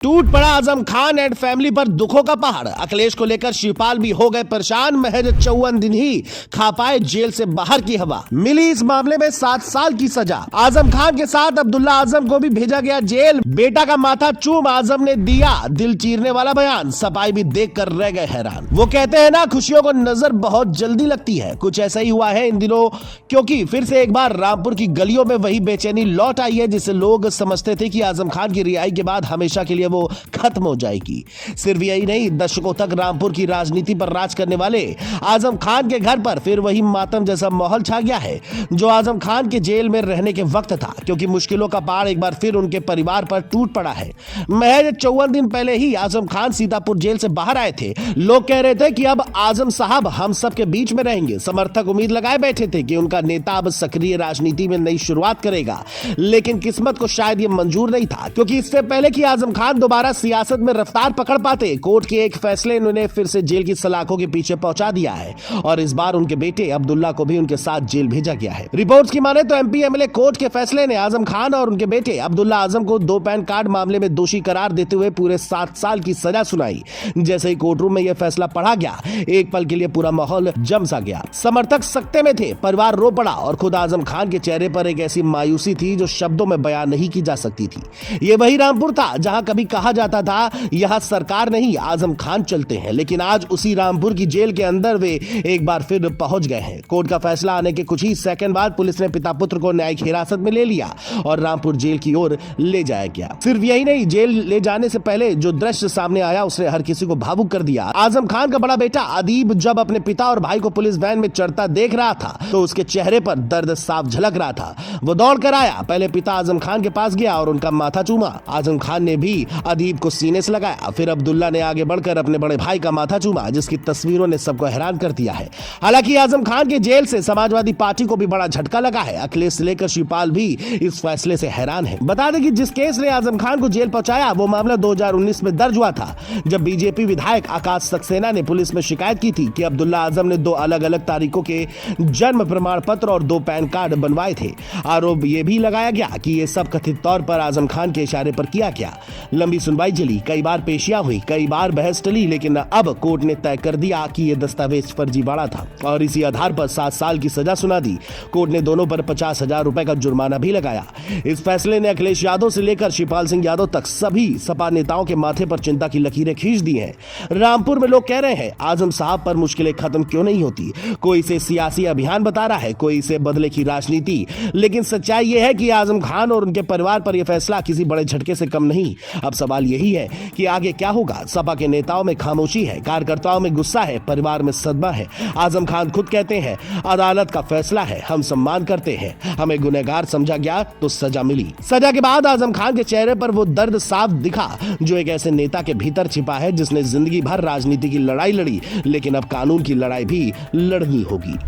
टूट पड़ा Azam Khan and family पर दुखों का पहाड़। अखिलेश को लेकर शिवपाल भी हो गए परेशान। महज 54 दिन ही खा पाए जेल से बाहर की हवा। मिली इस मामले में 7 साल की सजा। आजम खान के साथ अब्दुल्ला आजम को भी भेजा गया जेल। बेटा का माथा चूम आजम ने दिया दिल चीरने वाला बयान। सफाई भी देख कर रह गए हैरान। वो कहते हैं ना, खुशियों को नजर बहुत जल्दी लगती है। कुछ ऐसा ही हुआ है इन दिनों, क्योंकि फिर से एक बार रामपुर की गलियों में वही बेचैनी लौट आई है जिसे लोग समझते थे कि आजम खान की रिहाई के बाद हमेशा के लिए वो खत्म हो जाएगी। सिर्फ यही नहीं, दशकों तक रामपुर की राजनीति पर राज करने वाले आजम खान के घर पर फिर वही मातम जैसा माहौल छा गया है जो आजम खान के जेल में रहने के वक्त था, क्योंकि मुश्किलों का पहाड़ एक बार फिर उनके परिवार पर टूट पड़ा है। महज 54 दिन पहले ही आजम खान सीतापुर जेल से बाहर आए थे। लोग कह रहे थे कि अब आजम साहब हम सबके बीच में रहेंगे। समर्थक उम्मीद लगाए बैठे थे कि उनका नेता अब सक्रिय राजनीति में नई शुरुआत करेगा, लेकिन किस्मत को शायद ये मंजूर नहीं था, क्योंकि इससे पहले कि आजम खान दोबारा सियासत में रफ्तार पकड़ पाते, कोर्ट के एक फैसले ने उन्हें फिर से जेल की सलाखों के पीछे पहुंचा दिया है और इस बार उनके बेटे अब्दुल्ला को भी उनके साथ जेल भेजा गया है। रिपोर्ट्स की माने तो एमपी एमएलए कोर्ट के फैसले ने आजम खान और उनके बेटे अब्दुल्ला आजम को 2 पैन कार्ड मामले में दोषी करार देते हुए पूरे 7 साल की सजा सुनाई। जैसे ही कोर्ट रूम में यह फैसला पढ़ा गया, एक पल के लिए पूरा माहौल जम सा गया। समर्थक सकते में थे, परिवार रो पड़ा और खुद आजम खान के चेहरे पर एक ऐसी मायूसी थी जो शब्दों में बयान नहीं की जा सकती थी। ये वही रामपुर था जहां कभी कहा जाता था यह सरकार नहीं आजम खान चलते हैं, लेकिन आज उसी रामपुर की जेल के अंदर वे एक बार फिर पहुंच गए हैं। कोर्ट का फैसला आने के कुछ ही सेकंड बाद पुलिस ने पिता पुत्र को न्यायिक हिरासत में ले लिया और रामपुर जेल की ओर ले जाया गया। सिर्फ यही नहीं, जेल ले जाने से पहले जो दृश्य सामने आया उसने हर किसी को भावुक कर दिया। आजम खान का बड़ा बेटा अदीब जब अपने पिता और भाई को पुलिस वैन में चढ़ता देख रहा था तो उसके चेहरे पर दर्द साफ झलक रहा था। वो दौड़ कर आया, पहले पिता आजम खान के पास गया और उनका माथा चूमा। आजम खान ने भी अदीब को सीने से लगाया, फिर अब्दुल्ला ने आगे बढ़कर अपने बड़े भाई का माथा चूमा, जिसकी तस्वीरों ने सबको हैरान कर दिया है। हालांकि आजम खान के जेल से समाजवादी पार्टी को भी बड़ा झटका लगा है। अखिलेश से लेकर शिवपाल भी इस फैसले से हैरान है। बता दें कि जिस केस ने आजम खान को जेल पहुंचाया वो मामला 2019 में दर्ज हुआ था, जब बीजेपी विधायक आकाश सक्सेना ने पुलिस में शिकायत की थी कि अब्दुल्ला आजम ने 2 अलग-अलग तारीखों के जन्म प्रमाण पत्र और 2 पैन कार्ड बनवाए थे। आरोप ये भी लगाया गया कि ये सब कथित तौर पर आजम खान के इशारे पर किया गया। लंबी सुनवाई चली, कई बार पेशियां हुई, कई बार बहस टली, लेकिन अब कोर्ट ने तय कर दिया कि यह दस्तावेज फर्जीवाड़ा था और इसी आधार पर 7 साल की सजा सुना दी। कोर्ट ने दोनों पर 50,000 रुपए का जुर्माना भी लगाया। इस फैसले ने अखिलेश यादव से लेकर शिवपाल सिंह यादव तक सभी सपा नेताओं के माथे पर चिंता की लकीरें खींच दी हैं। रामपुर में लोग कह रहे हैं आजम साहब पर मुश्किलें खत्म क्यों नहीं होती। कोई इसे सियासी अभियान बता रहा है, कोई इसे बदले की राजनीति, लेकिन सच्चाई यह है कि आजम खान और उनके परिवार पर यह फैसला किसी बड़े झटके से कम नहीं। अब सवाल यही है कि आगे क्या होगा। सपा के नेताओं में खामोशी है, कार्यकर्ताओं में गुस्सा है, परिवार में सदमा है। आजम खान खुद कहते हैं अदालत का फैसला है, हम सम्मान करते हैं, हमें गुनहगार समझा गया तो सजा मिली। सजा के बाद आजम खान के चेहरे पर वो दर्द साफ दिखा जो एक ऐसे नेता के भीतर छिपा है जिसने जिंदगी भर राजनीति की लड़ाई लड़ी, लेकिन अब कानून की लड़ाई भी लड़नी होगी।